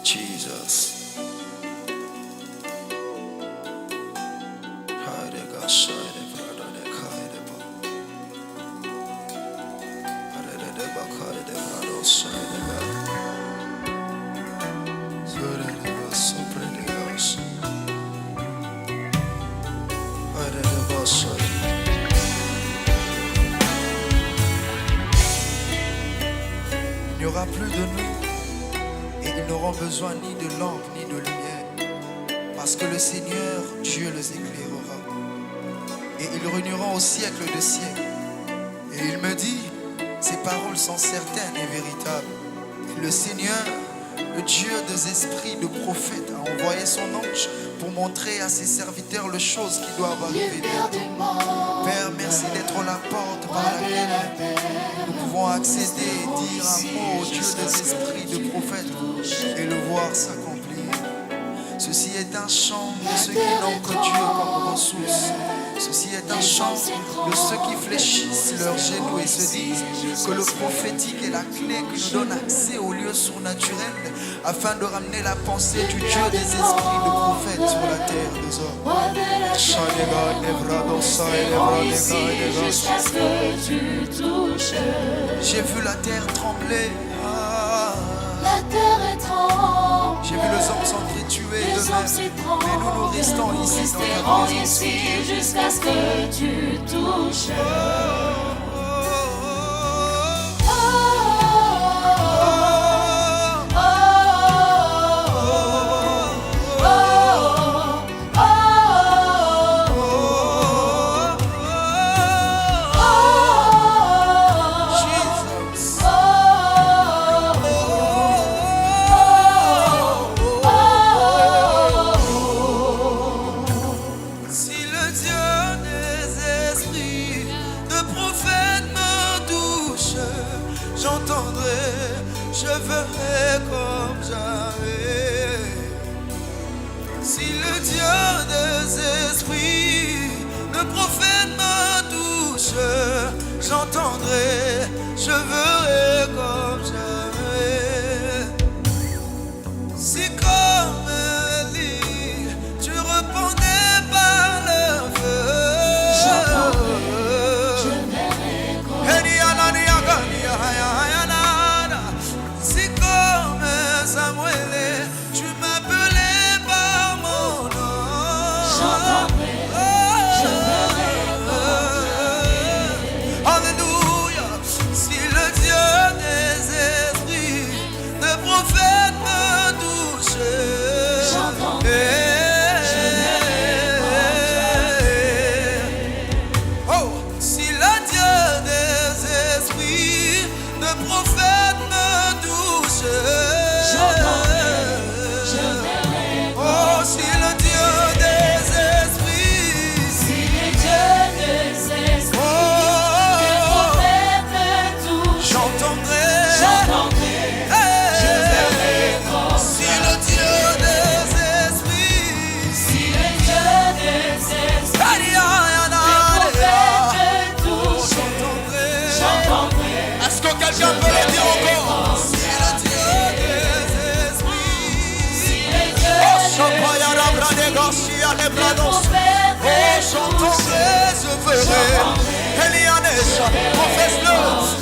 Jesus. Il n'y aura plus de nous et ils n'auront besoin ni de lampe ni de lumière, parce que le Seigneur Dieu les éclairera et ils régneront au siècle des siècles. Et il me dit, ces paroles sont certaines et véritables. Et le Seigneur, le Dieu des esprits de prophètes, a envoyé son ange pour montrer à ses serviteurs les choses qui doivent arriver bientôt. Père, merci d'être la porte par laquelle nous pouvons accéder et dire un mot au Dieu des esprits de prophètes et le voir s'accomplir. Ceci est un chant de ceux qui n'ont que Dieu comme ressource. Ceci est un chant de ceux qui fléchissent leurs genoux et se disent que le prophétique est la clé qui nous donne accès au lieu surnaturel afin de ramener la pensée du Dieu des esprits de prophètes sur la terre des hommes. J'ai vu la terre trembler. La terre est tremble. J'ai vu les hommes s'entretuer d'eux-mêmes. Mais nous restons ici dans ta présence. Jusqu'à ce que tu touches. J'entendrai, je ferai comme jamais. Si le Dieu des esprits, le prophète me touche, j'entendrai, je ferai comme jamais. Si comme Élie, tu répondais par le feu, si comme Samuel, tu m'appelais par mon nom, alléluia. Si le Dieu des esprits, le prophète me touche, oh, si le Dieu des esprits, le prophète me touche, oh, si le Dieu des esprits, Si le Dieu des esprits, le prophète me touche, j'entendrai, je verrai comme si le Dieu des esprits, Si le Dieu des esprits, le prophète me touche, j'entendrai. Est-ce que quelqu'un peut le dire encore? Si le Dieu des esprits, Si le Dieu oh, des Champayara, Bradegosia, les le Brados, prophète oh, me j'entendrai, je verrai, Elianesha, confesse-le,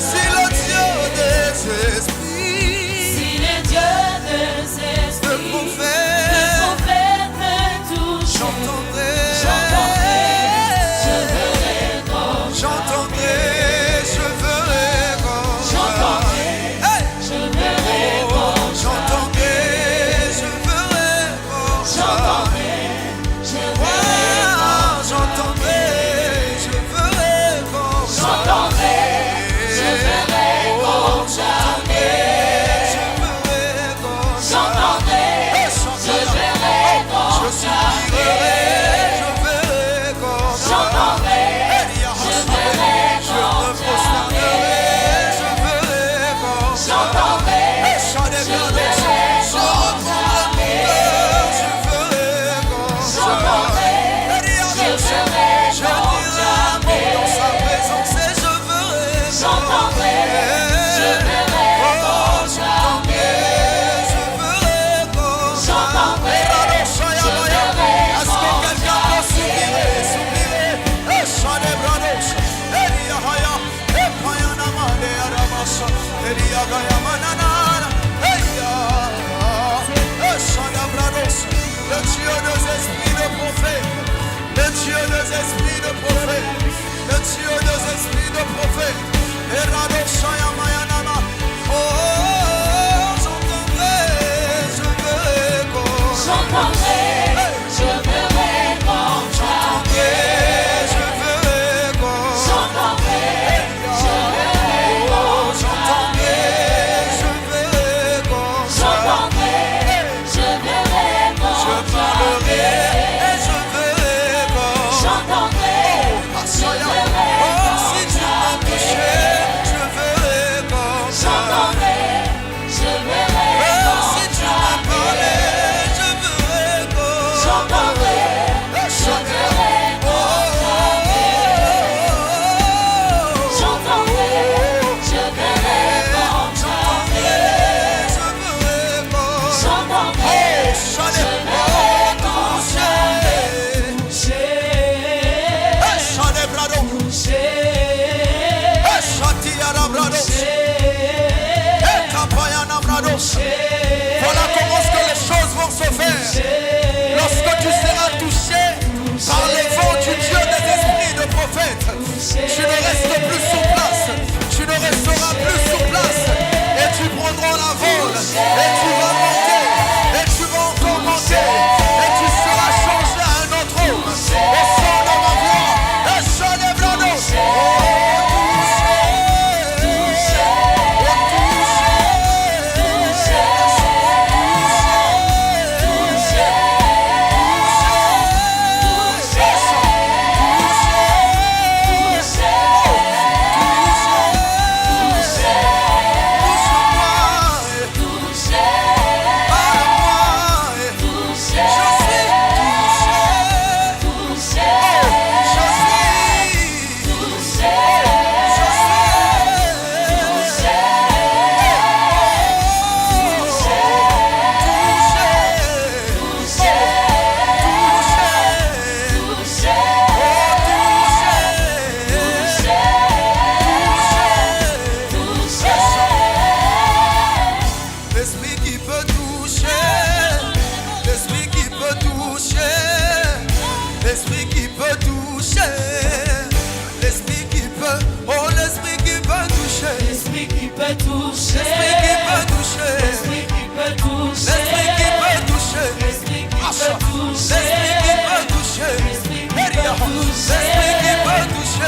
si le Dieu des esprits, Si le Dieu des le esprits, prophète, le prophète me touche, j'entendrai, je verrai comme j'entendrai, je verrai comme J'entendrai, hey! je verrai comme J'entendrai, je verrai comme J'entendrai, je verrai ah, j'entendrai, je verrai comme J'entendrai, je verrai oh, comme jamais. je verrai comme J'entendrai, je verrai comme je supplierai, je verrai comme J'entendrai, je verrai je me prosternerai, je verrai comme J'entendrai, je reprendrai mon cœur, je verrai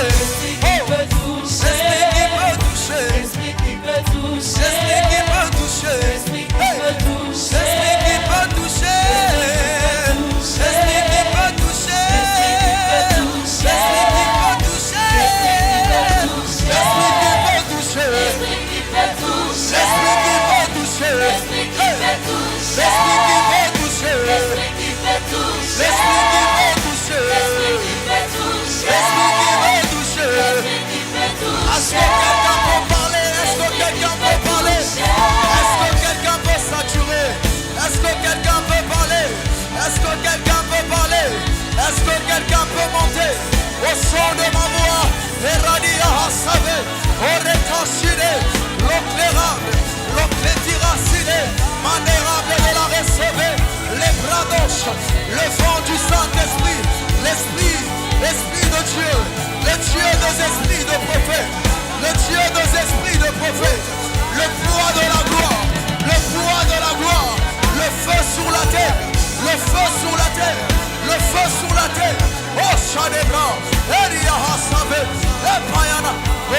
L'esprit qui peut toucher. L'esprit qui peut toucher. L'esprit qui peut toucher. L'esprit qui peut toucher. L'esprit qui peut toucher. L'esprit qui peut toucher. L'esprit qui peut toucher. L'esprit qui peut toucher. L'esprit qui peut toucher. L'esprit qui peut toucher. L'esprit qui peut toucher. L'esprit qui peut toucher. L'esprit qui peut toucher. L'esprit qui peut toucher. L'esprit qui peut toucher. L'esprit qui peut toucher. L'esprit qui peut toucher. Est-ce que quelqu'un peut parler? Est-ce que quelqu'un peut parler? Est-ce que quelqu'un peut saturer? Est-ce que quelqu'un peut parler? Est-ce que quelqu'un peut parler? Est-ce que quelqu'un peut monter au son de ma voix? Eradia Hassave, Orekashire, l'oclérable, l'oclétiracide, manérable de la recevoir, les bradoches, le vent du Saint-Esprit, l'Esprit de Dieu, le Dieu des esprits de prophètes, le Dieu des esprits de prophètes, le poids de la gloire, le poids de la gloire, le feu sur la terre, le feu sur la terre, le feu sur la terre. Oh, Shadebra, Elia Hassave, Epayana, oh,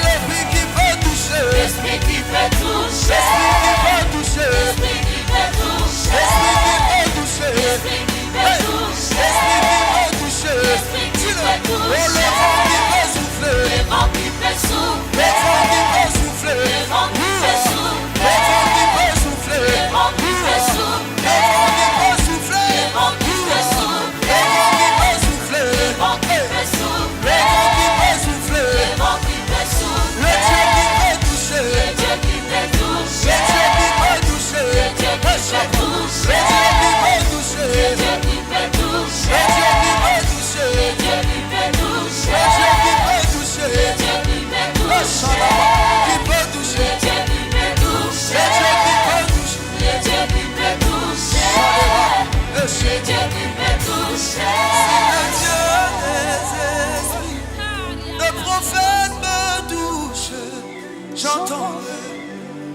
l'esprit qui peut toucher, L'esprit qui peut toucher. l'esprit qui peut toucher, L'esprit qui peut toucher. l'esprit qui peut toucher, L'esprit qui peut toucher. l'esprit qui peut toucher, L'esprit qui peut oh, toucher. le vent qui peut souffler, Le vent qui peut souffler. le vent qui peut souffler, Le vent qui peut souffler. le vent qui peut souffler, Le vent qui peut souffler. le vent qui peut souffler, Le vent qui peut souffler. le vent qui peut souffler, Le vent qui peut souffler. le vent qui peut souffler, Le Dieu qui peut toucher. le Dieu qui peut toucher, Le Dieu qui peut toucher. le Dieu qui peut toucher, Le Dieu qui peut le toucher. Dieu qui peut toucher, Le Dieu qui peut toucher. le Dieu qui peut toucher, Le Dieu qui peut le toucher. Shalom qui peut toucher, Le Dieu qui peut toucher. le Dieu qui peut toucher, Le Dieu qui peut toucher. Shalom, le Le Dieu Dieu qui peut toucher. des prophètes me touche, j'entendrai,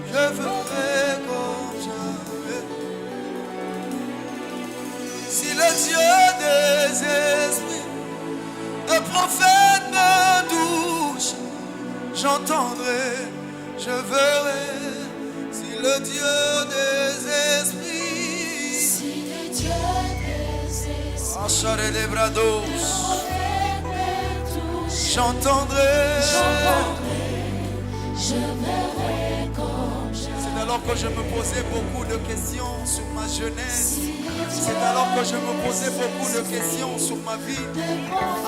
je ferai comme jamais. Si le Dieu des esprits, de prophètes me touche, j'entendrai, je verrai. Si le Dieu des esprits, Si le Dieu des esprits Acharé des brados, me touche, j'entendrai. je verrai comme jamais. C'est alors que je me posais beaucoup de questions sur ma jeunesse. C'est alors que je me posais beaucoup de questions sur ma vie.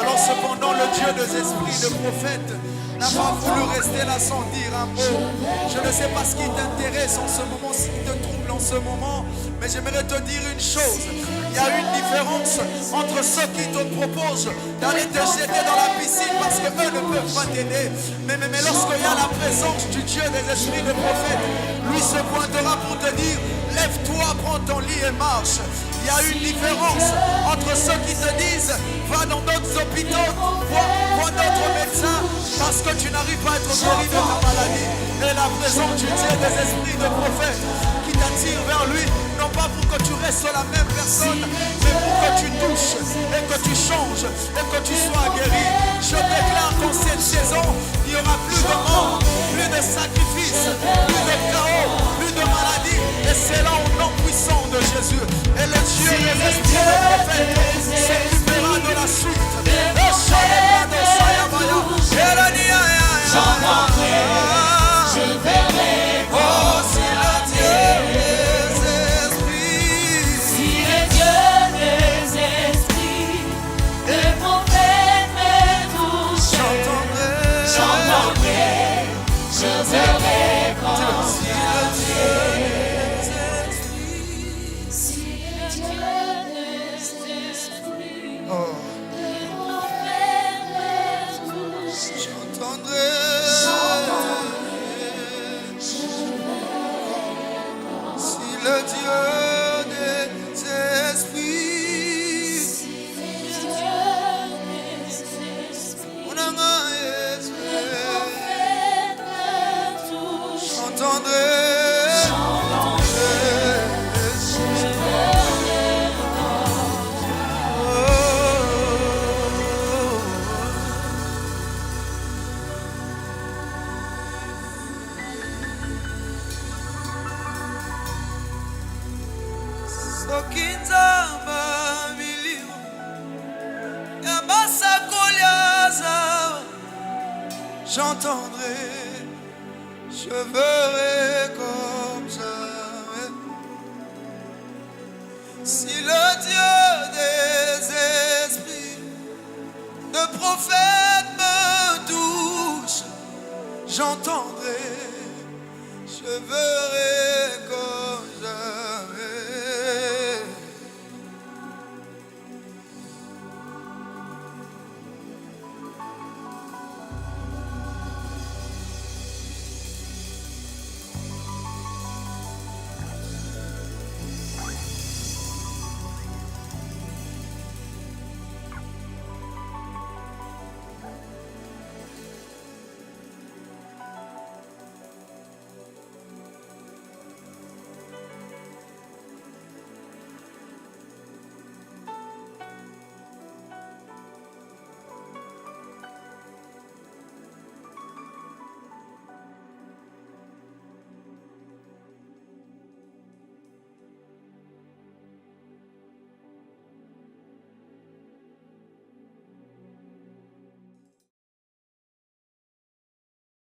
Alors cependant le Dieu des esprits, de prophètes, n'a pas voulu rester là sans dire un mot. Je ne sais pas ce qui t'intéresse en ce moment, ce qui te trouble en ce moment, mais j'aimerais te dire une chose. Il y a une différence entre ceux qui te proposent d'aller te jeter dans la piscine parce que eux ne peuvent pas t'aider. Mais lorsqu'il y a la présence du Dieu des esprits de prophètes, lui se pointera pour te dire, lève-toi, prends ton lit et marche. Il y a une différence entre ceux qui te disent, va dans d'autres hôpitaux, vois d'autres médecins, parce que tu n'arrives pas à être guéri de ta maladie. Et la présence du Dieu des esprits de prophètes qui t'attire vers lui, non pas pour que tu restes la même personne, mais pour que tu touches et que tu changes et que tu sois guéri. Je déclare qu'en cette saison, il n'y aura plus de mort, plus de sacrifices, plus de chaos, plus de maladies. Et c'est là au nom puissant de Jésus. Et le Dieu des esprits de prophètes s'occupera de la suite. J'entendrai, je verrai Oh, si le Dieu des esprits, si le Dieu des esprits, le prophète me touche. J'entendrai, je verrai comme si le Dieu des esprits, si le Dieu j'entendrai, je ferai comme jamais. Si le Dieu des esprits de prophètes me touche, j'entendrai,